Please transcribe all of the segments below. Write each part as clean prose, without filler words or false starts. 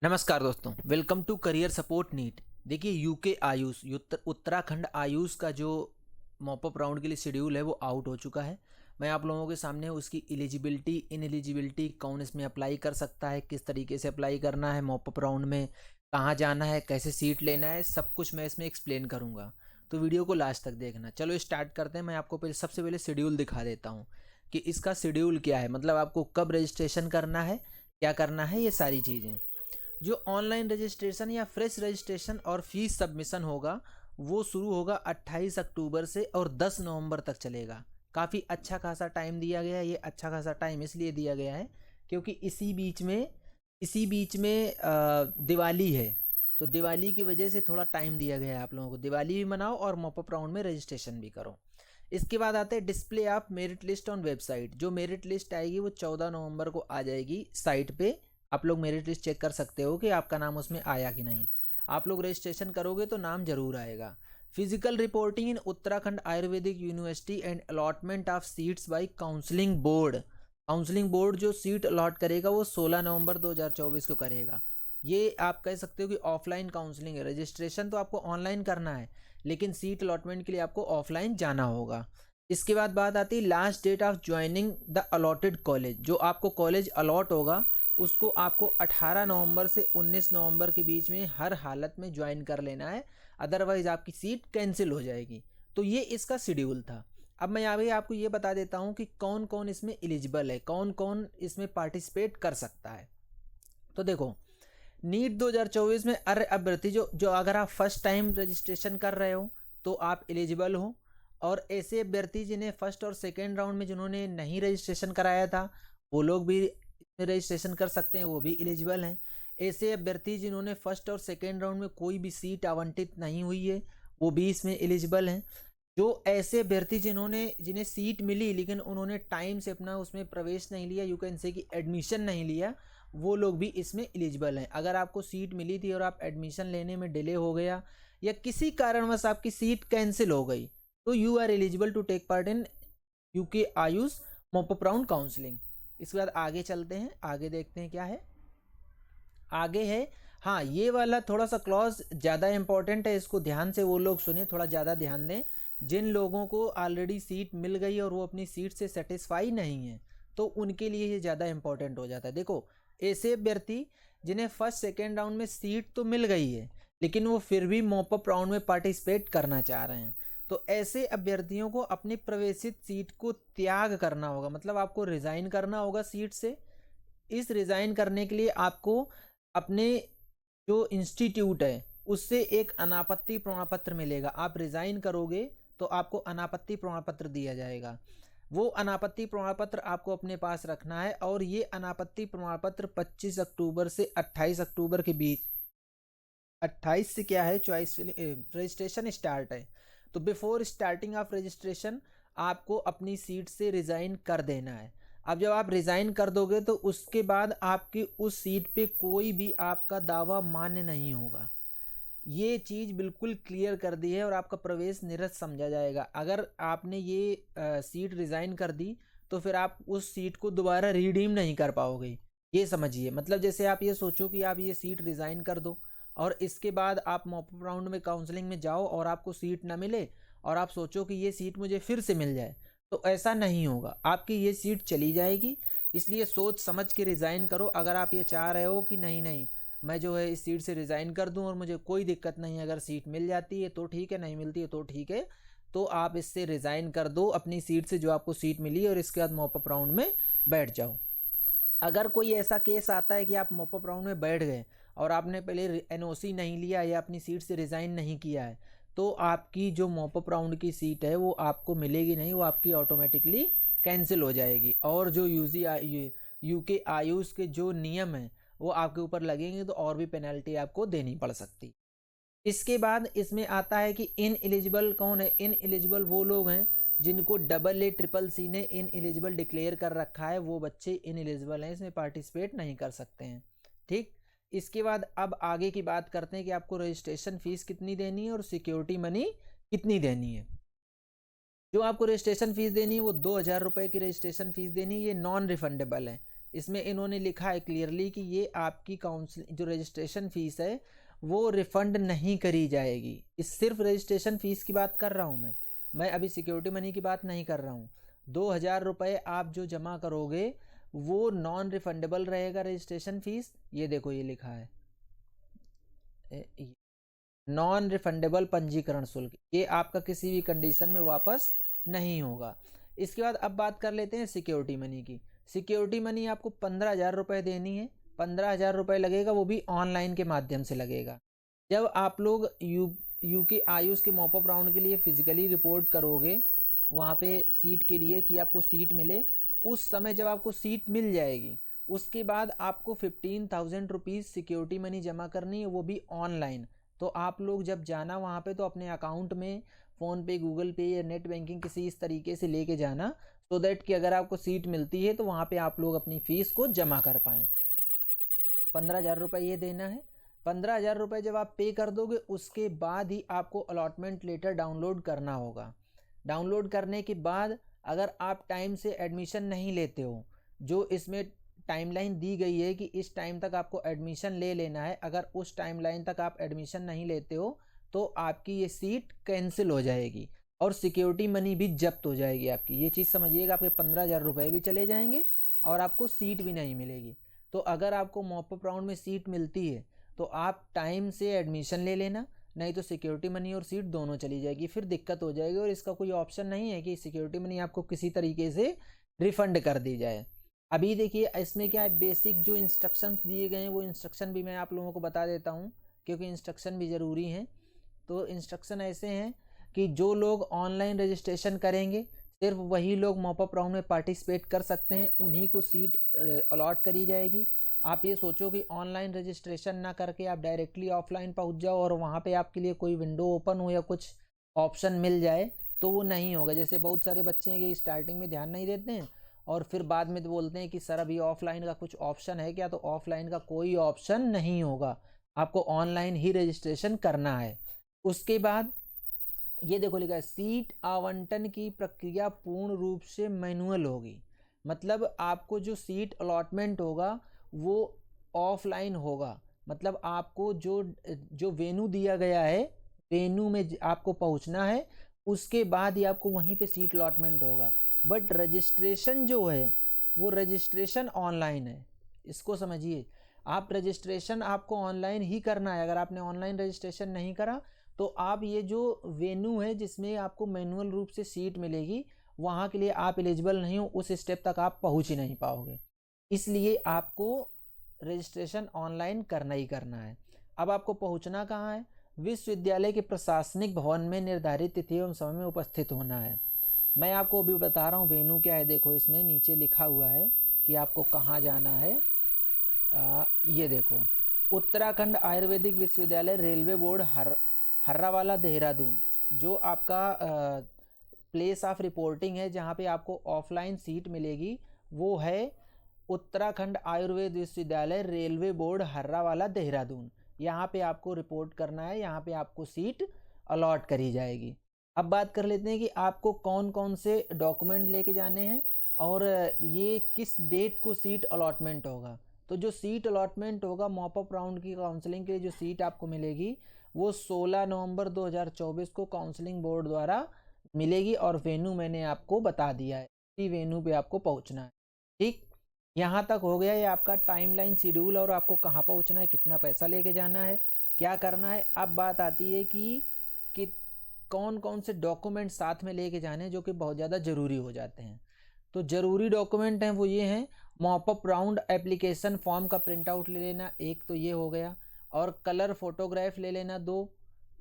नमस्कार दोस्तों, welcome to career support NEET. देखिए यूके आयुष उत्तराखंड आयुष का जो मॉपअप राउंड के लिए शेड्यूल है वो आउट हो चुका है। मैं आप लोगों के सामने उसकी एलिजिबिलिटी इनएलिजिबिलिटी, कौन इसमें अप्लाई कर सकता है, किस तरीके से अप्लाई करना है, मॉपअप राउंड में कहाँ जाना है, कैसे सीट लेना है, सब कुछ मैं इसमें एक्सप्लेन करूँगा। तो वीडियो को लास्ट तक देखना। चलो स्टार्ट करते हैं। मैं आपको सबसे पहले शेड्यूल दिखा देता हूँ कि इसका शेड्यूल क्या है, मतलब आपको कब रजिस्ट्रेशन करना है, क्या करना है, ये सारी चीज़ें। जो ऑनलाइन रजिस्ट्रेशन या फ्रेश रजिस्ट्रेशन और फीस सबमिशन होगा वो शुरू होगा 28 अक्टूबर से और 10 नवंबर तक चलेगा। काफ़ी अच्छा खासा टाइम दिया गया है। ये अच्छा खासा टाइम इसलिए दिया गया है क्योंकि इसी बीच में दिवाली है, तो दिवाली की वजह से थोड़ा टाइम दिया गया है। आप लोगों को दिवाली भी मनाओ और मॉपअप राउंड में रजिस्ट्रेशन भी करो। इसके बाद आते हैं display of merit list on website. जो मेरिट लिस्ट आएगी वो 14 नवंबर को आ जाएगी साइट पे। आप लोग मेरिट लिस्ट चेक कर सकते हो कि आपका नाम उसमें आया कि नहीं। आप लोग रजिस्ट्रेशन करोगे तो नाम जरूर आएगा। Physical reporting in Uttarakhand ayurvedic university and allotment of seats by counselling board. Counselling board जो सीट अलॉट करेगा वो 16 नवंबर 2024 को करेगा। ये आप कह सकते हो कि ऑफलाइन काउंसलिंग है। रजिस्ट्रेशन तो आपको ऑनलाइन करना है, लेकिन सीट अलॉटमेंट के लिए आपको ऑफलाइन जाना होगा। इसके बाद बात आती है last date of joining the allotted college. जो आपको कॉलेज अलॉट होगा उसको आपको 18 नवंबर से 19 नवंबर के बीच में हर हालत में ज्वाइन कर लेना है, अदरवाइज आपकी सीट कैंसिल हो जाएगी। तो ये इसका शेड्यूल था। अब मैं अभी आपको ये बता देता हूँ कि कौन कौन इसमें एलिजिबल है, कौन कौन इसमें पार्टिसिपेट कर सकता है। तो देखो, नीट 2024 में अर्ह अभ्यर्थी जो जो अगर आप फर्स्ट टाइम रजिस्ट्रेशन कर रहे हो तो आप एलिजिबल हो, और ऐसे अभ्यर्थी जिन्हें फर्स्ट और सेकेंड राउंड में जिन्होंने नहीं रजिस्ट्रेशन कराया था वो लोग भी इसमें रजिस्ट्रेशन कर सकते हैं, वो भी एलिजिबल हैं। ऐसे अभ्यर्थी जिन्होंने फर्स्ट और सेकेंड राउंड में कोई भी सीट आवंटित नहीं हुई है वो भी इसमें एलिजिबल हैं। जो ऐसे अभ्यर्थी जिन्हें सीट मिली लेकिन उन्होंने टाइम से अपना उसमें प्रवेश नहीं लिया, यू कैन से कि एडमिशन नहीं लिया, वो लोग भी इसमें एलिजिबल हैं। अगर आपको सीट मिली थी और आप एडमिशन लेने में डिले हो गया या किसी कारणवश आपकी सीट कैंसिल हो गई तो you are eligible to take part in UK Ayush mop up round counselling. इसके बाद आगे चलते हैं, आगे देखते हैं क्या है। आगे है, हाँ ये वाला थोड़ा सा क्लॉज ज़्यादा इंपॉर्टेंट है, इसको ध्यान से वो लोग सुने, थोड़ा ज़्यादा ध्यान दें। जिन लोगों को ऑलरेडी सीट मिल गई और वो अपनी सीट से सेटिस्फाई नहीं है तो उनके लिए ये ज़्यादा इंपॉर्टेंट हो जाता है। देखो, ऐसे अभ्यर्थी जिन्हें फर्स्ट सेकेंड राउंड में सीट तो मिल गई है लेकिन वो फिर भी मॉपअप राउंड में पार्टिसिपेट करना चाह रहे हैं, तो ऐसे अभ्यर्थियों को अपनी प्रवेशित सीट को त्याग करना होगा, मतलब आपको रिज़ाइन करना होगा सीट से। इस रिज़ाइन करने के लिए आपको अपने जो इंस्टीट्यूट है उससे एक अनापत्ति प्रमाण पत्र मिलेगा। आप रिज़ाइन करोगे तो आपको अनापत्ति प्रमाण पत्र दिया जाएगा। वो अनापत्ति प्रमाण पत्र आपको अपने पास रखना है और ये अनापत्ति प्रमाण पत्र 25 अक्टूबर से 28 अक्टूबर के बीच, 28 से क्या है, चॉइस रजिस्ट्रेशन स्टार्ट है, तो बिफोर स्टार्टिंग ऑफ रजिस्ट्रेशन आपको अपनी सीट से रिज़ाइन कर देना है। अब जब आप रिज़ाइन कर दोगे तो उसके बाद आपकी उस सीट पे कोई भी आपका दावा मान्य नहीं होगा। ये चीज़ बिल्कुल क्लियर कर दी है और आपका प्रवेश निरस्त समझा जाएगा। अगर आपने ये सीट रिज़ाइन कर दी तो फिर आप उस सीट को दोबारा रिडीम नहीं कर पाओगे। ये समझिए, मतलब जैसे आप ये सोचो कि आप ये सीट रिज़ाइन कर दो और इसके बाद आप मॉपअप राउंड में काउंसलिंग में जाओ और आपको सीट ना मिले और आप सोचो कि ये सीट मुझे फिर से मिल जाए, तो ऐसा नहीं होगा, आपकी ये सीट चली जाएगी। इसलिए सोच समझ के रिज़ाइन करो। अगर आप ये चाह रहे हो कि नहीं नहीं मैं जो है इस सीट से रिज़ाइन कर दूं और मुझे कोई दिक्कत नहीं है, अगर सीट मिल जाती है तो ठीक है, नहीं मिलती है तो ठीक है, तो आप इससे रिज़ाइन कर दो अपनी सीट से जो आपको सीट मिली और इसके बाद मॉपअप राउंड में बैठ जाओ। अगर कोई ऐसा केस आता है कि आप मॉपअप राउंड में बैठ गए और आपने पहले एनओसी नहीं लिया या अपनी सीट से रिज़ाइन नहीं किया है तो आपकी जो मॉपअप राउंड की सीट है वो आपको मिलेगी नहीं, वो आपकी ऑटोमेटिकली कैंसिल हो जाएगी और जो यूके आयुष के जो नियम हैं वो आपके ऊपर लगेंगे तो और भी पेनल्टी आपको देनी पड़ सकती। इसके बाद इसमें आता है कि इन एलिजिबल कौन है। इन एलिजिबल वो लोग हैं जिनको AA CCC ने इन एलिजिबल डिक्लेयर कर रखा है, वो बच्चे इन एलिजिबल हैं, इसमें पार्टिसिपेट नहीं कर सकते हैं। ठीक, इसके बाद अब आगे की बात करते हैं कि आपको रजिस्ट्रेशन फीस कितनी देनी है और सिक्योरिटी मनी कितनी देनी है। जो आपको रजिस्ट्रेशन फीस देनी है वो 2000 रुपये की रजिस्ट्रेशन फीस देनी है, ये नॉन रिफंडेबल है। इसमें इन्होंने लिखा है क्लियरली कि ये आपकी काउंसलिंग जो रजिस्ट्रेशन फ़ीस है वो रिफ़ंड नहीं करी जाएगी। इस सिर्फ रजिस्ट्रेशन फ़ीस की बात कर रहा हूँ मैं अभी सिक्योरिटी मनी की बात नहीं कर रहा हूँ। 2,000 रुपये आप जो जमा करोगे वो नॉन रिफंडेबल रहेगा रजिस्ट्रेशन फ़ीस। ये देखो ये लिखा है नॉन रिफंडेबल पंजीकरण शुल्क, ये आपका किसी भी कंडीशन में वापस नहीं होगा। इसके बाद अब बात कर लेते हैं सिक्योरिटी मनी की। सिक्योरिटी मनी आपको 15,000 रुपये देनी है। 15,000 रुपये लगेगा, वो भी ऑनलाइन के माध्यम से लगेगा। जब आप लोग यूके आयुष के मॉपअप राउंड के लिए फिजिकली रिपोर्ट करोगे वहाँ पे सीट के लिए कि आपको सीट मिले, उस समय जब आपको सीट मिल जाएगी उसके बाद आपको 15,000 रुपीज़ सिक्योरिटी मनी जमा करनी है, वो भी ऑनलाइन। तो आप लोग जब जाना वहाँ पे तो अपने अकाउंट में फ़ोनपे, गूगल पे या नेट बैंकिंग किसी इस तरीके से लेके जाना, सो दैट कि अगर आपको सीट मिलती है तो वहाँ पे आप लोग अपनी फ़ीस को जमा कर पाएँ। 15,000 रुपये ये देना है। 15,000 रुपये जब आप पे कर दोगे उसके बाद ही आपको अलॉटमेंट लेटर डाउनलोड करना होगा। डाउनलोड करने के बाद अगर आप टाइम से एडमिशन नहीं लेते हो, जो इसमें टाइमलाइन दी गई है कि इस टाइम तक आपको एडमिशन ले लेना है, अगर उस टाइमलाइन तक आप एडमिशन नहीं लेते हो तो आपकी ये सीट कैंसिल हो जाएगी और सिक्योरिटी मनी भी जब्त हो जाएगी आपकी। ये चीज़ समझिएगा, आपके 15,000 रुपये भी चले जाएंगे और आपको सीट भी नहीं मिलेगी। तो अगर आपको मॉपअप राउंड में सीट मिलती है तो आप टाइम से एडमिशन ले लेना, नहीं तो सिक्योरिटी मनी और सीट दोनों चली जाएगी, फिर दिक्कत हो जाएगी। और इसका कोई ऑप्शन नहीं है कि सिक्योरिटी मनी आपको किसी तरीके से रिफ़ंड कर दी जाए। अभी देखिए इसमें क्या है, बेसिक जो इंस्ट्रक्शंस दिए गए हैं वो इंस्ट्रक्शन भी मैं आप लोगों को बता देता हूँ, क्योंकि इंस्ट्रक्शन भी ज़रूरी हैं। तो इंस्ट्रक्शन ऐसे हैं कि जो लोग ऑनलाइन रजिस्ट्रेशन करेंगे सिर्फ वही लोग मॉपअप राउंड में पार्टिसिपेट कर सकते हैं, उन्हीं को सीट अलॉट करी जाएगी। आप ये सोचो कि ऑनलाइन रजिस्ट्रेशन ना करके आप डायरेक्टली ऑफलाइन पहुंच जाओ और वहाँ पे आपके लिए कोई विंडो ओपन हो या कुछ ऑप्शन मिल जाए, तो वो नहीं होगा। जैसे बहुत सारे बच्चे हैं कि स्टार्टिंग में ध्यान नहीं देते हैं और फिर बाद में तो बोलते हैं कि सर अभी ऑफलाइन का कुछ ऑप्शन है क्या, तो ऑफलाइन का कोई ऑप्शन नहीं होगा, आपको ऑनलाइन ही रजिस्ट्रेशन करना है। उसके बाद ये देखो लिखा है सीट आवंटन की प्रक्रिया पूर्ण रूप से मैनुअल होगी। मतलब आपको जो सीट अलॉटमेंट होगा वो ऑफलाइन होगा। मतलब आपको जो जो वेन्यू दिया गया है, वेन्यू में आपको पहुंचना है, उसके बाद ही आपको वहीं पे सीट अलॉटमेंट होगा। बट रजिस्ट्रेशन जो है वो रजिस्ट्रेशन ऑनलाइन है, इसको समझिए। आप रजिस्ट्रेशन आपको ऑनलाइन ही करना है। अगर आपने ऑनलाइन रजिस्ट्रेशन नहीं करा तो आप ये जो वेन्यू है जिसमें आपको मैनुअल रूप से सीट मिलेगी, वहाँ के लिए आप एलिजिबल नहीं हो, उस स्टेप तक आप पहुँच ही नहीं पाओगे। इसलिए आपको रजिस्ट्रेशन ऑनलाइन करना ही करना है। अब आपको पहुँचना कहाँ है, विश्वविद्यालय के प्रशासनिक भवन में निर्धारित तिथि एवं समय में उपस्थित होना है। मैं आपको अभी बता रहा हूँ वेन्यू क्या है। देखो इसमें नीचे लिखा हुआ है कि आपको कहाँ जाना है। ये देखो, उत्तराखंड आयुर्वेदिक विश्वविद्यालय, रेलवे बोर्ड, हर्रावाला, देहरादून। जो आपका प्लेस ऑफ रिपोर्टिंग है जहाँ पे आपको ऑफलाइन सीट मिलेगी वो है उत्तराखंड आयुर्वेद विश्वविद्यालय, रेलवे बोर्ड, हर्रावाला, देहरादून। यहाँ पे आपको रिपोर्ट करना है, यहाँ पे आपको सीट अलॉट करी जाएगी। अब बात कर लेते हैं कि आपको कौन कौन से डॉक्यूमेंट लेके जाने हैं और ये किस डेट को सीट अलॉटमेंट होगा। तो जो सीट अलॉटमेंट होगा मॉपअप राउंड की काउंसलिंग के लिए, जो सीट आपको मिलेगी वो 16 नवंबर 2024 को काउंसलिंग बोर्ड द्वारा मिलेगी। और वेन्यू मैंने आपको बता दिया है, इसी वेन्यू पे आपको पहुंचना है। ठीक, यहाँ तक हो गया ये आपका टाइमलाइन शेड्यूल और आपको कहाँ पहुँचना है, कितना पैसा लेके जाना है, क्या करना है। अब बात आती है कि कौन कौन से डॉक्यूमेंट साथ में लेके जाने हैं जो कि बहुत ज़्यादा ज़रूरी हो जाते हैं। तो ज़रूरी डॉक्यूमेंट हैं वो ये हैं, मॉपअप राउंड एप्लीकेशन फॉर्म का प्रिंट आउट ले लेना, एक तो ये हो गया, और कलर फोटोग्राफ ले लेना 2।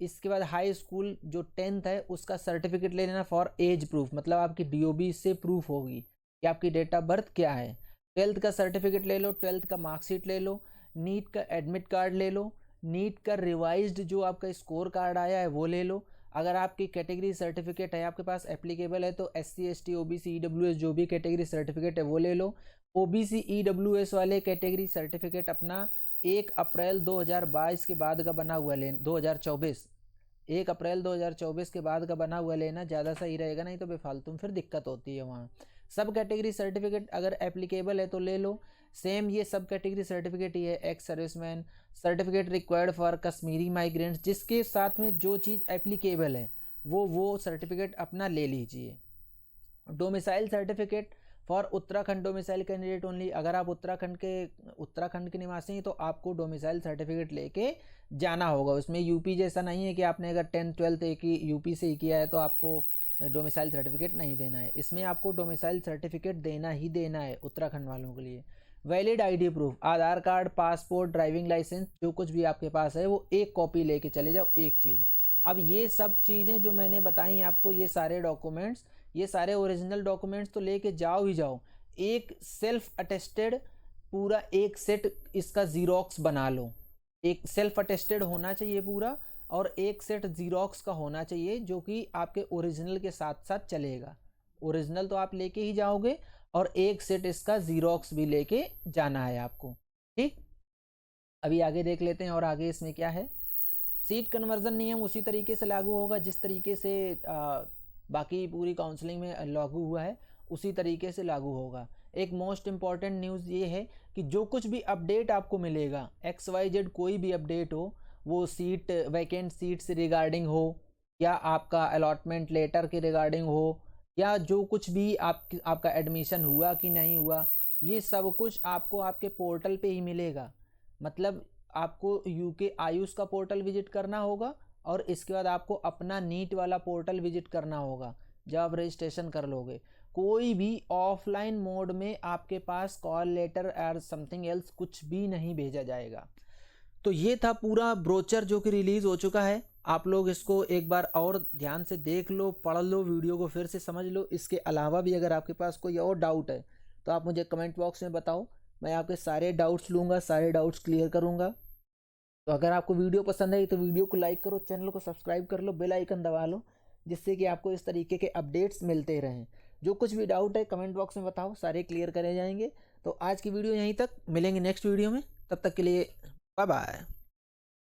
इसके बाद हाई स्कूल जो 10th है उसका सर्टिफिकेट ले लेना फॉर एज प्रूफ, मतलब आपकी DOB से प्रूफ होगी कि आपकी डेट ऑफ बर्थ क्या है। 12th का सर्टिफिकेट ले लो, 12th का मार्कशीट ले लो, नीट का एडमिट कार्ड ले लो, नीट का रिवाइज्ड जो आपका स्कोर कार्ड आया है वो ले लो। अगर आपकी कैटेगरी सर्टिफिकेट है आपके पास एप्लीकेबल है तो SC ST OBC EWS जो भी कैटेगरी सर्टिफिकेट है वो ले लो। OBC EWS वाले कैटेगरी सर्टिफिकेट अपना 1 अप्रैल 2022 के बाद का बना हुआ लेना, 2024 1 अप्रैल 2024 के बाद का बना हुआ लेना ज़्यादा सही रहेगा, नहीं तो बेफालतू फिर दिक्कत होती है वहाँ। सब कैटेगरी सर्टिफिकेट अगर एप्लीकेबल है तो ले लो, सेम ये सब कैटेगरी सर्टिफिकेट ही है, ex serviceman certificate required for Kashmiri migrants, जिसके साथ में जो चीज़ एप्लीकेबल है वो सर्टिफिकेट अपना ले लीजिए। Domicile certificate for Uttarakhand domicile candidate only, अगर आप उत्तराखंड के निवासी हैं तो आपको डोमिसाइल सर्टिफिकेट लेके जाना होगा। उसमें यूपी जैसा नहीं है कि आपने अगर 10th 12th एक ही यूपी से ही किया है तो आपको डोमिसाइल सर्टिफिकेट नहीं देना है। इसमें आपको डोमिसाइल सर्टिफिकेट देना ही देना है उत्तराखंड वालों के लिए। वैलिड आईडी प्रूफ, आधार कार्ड, पासपोर्ट, ड्राइविंग लाइसेंस, जो कुछ भी आपके पास है वो एक कॉपी लेके चले जाओ, एक चीज़। अब ये सब चीज़ें जो मैंने बताई आपको, ये सारे डॉक्यूमेंट्स, ये सारे ओरिजिनल डॉक्यूमेंट्स तो लेके जाओ ही जाओ। एक सेल्फ अटेस्टेड पूरा एक सेट इसका जीरोक्स बना लो, एक सेल्फ अटेस्टेड होना चाहिए पूरा, और एक सेट जीरोक्स का होना चाहिए जो कि आपके ओरिजिनल के साथ साथ चलेगा। ओरिजिनल तो आप लेके ही जाओगे और एक सेट इसका जीरोक्स भी लेके जाना है आपको, ठीक। अभी आगे देख लेते हैं और आगे इसमें क्या है। सीट कन्वर्जन नियम उसी तरीके से लागू होगा जिस तरीके से बाकी पूरी काउंसलिंग में लागू हुआ है, उसी तरीके से लागू होगा। एक मोस्ट इम्पॉर्टेंट न्यूज़ ये है कि जो कुछ भी अपडेट आपको मिलेगा, XYZ कोई भी अपडेट हो, वो सीट वैकेंट सीट से रिगार्डिंग हो, या आपका अलॉटमेंट लेटर के रिगार्डिंग हो, या जो कुछ भी आपका एडमिशन हुआ कि नहीं हुआ, ये सब कुछ आपको आपके पोर्टल पे ही मिलेगा। मतलब आपको यूके आयुष का पोर्टल विजिट करना होगा और इसके बाद आपको अपना नीट वाला पोर्टल विजिट करना होगा जब आप रजिस्ट्रेशन कर लोगे। कोई भी ऑफलाइन मोड में आपके पास कॉल लेटर और समथिंग एल्स कुछ भी नहीं भेजा जाएगा। तो ये था पूरा ब्रोचर जो कि रिलीज़ हो चुका है। आप लोग इसको एक बार और ध्यान से देख लो, पढ़ लो, वीडियो को फिर से समझ लो। इसके अलावा भी अगर आपके पास कोई और डाउट है तो आप मुझे कमेंट बॉक्स में बताओ, मैं आपके सारे डाउट्स लूँगा, सारे डाउट्स क्लियर करूँगा। तो अगर आपको वीडियो पसंद आई तो वीडियो को लाइक करो, चैनल को सब्सक्राइब कर लो, बेल आइकन दबा लो, जिससे कि आपको इस तरीके के अपडेट्स मिलते रहें। जो कुछ भी डाउट है कमेंट बॉक्स में बताओ, सारे क्लियर करे जाएंगे। तो आज की वीडियो यहीं तक, मिलेंगे नेक्स्ट वीडियो में, तब तक के लिए बाय बाय।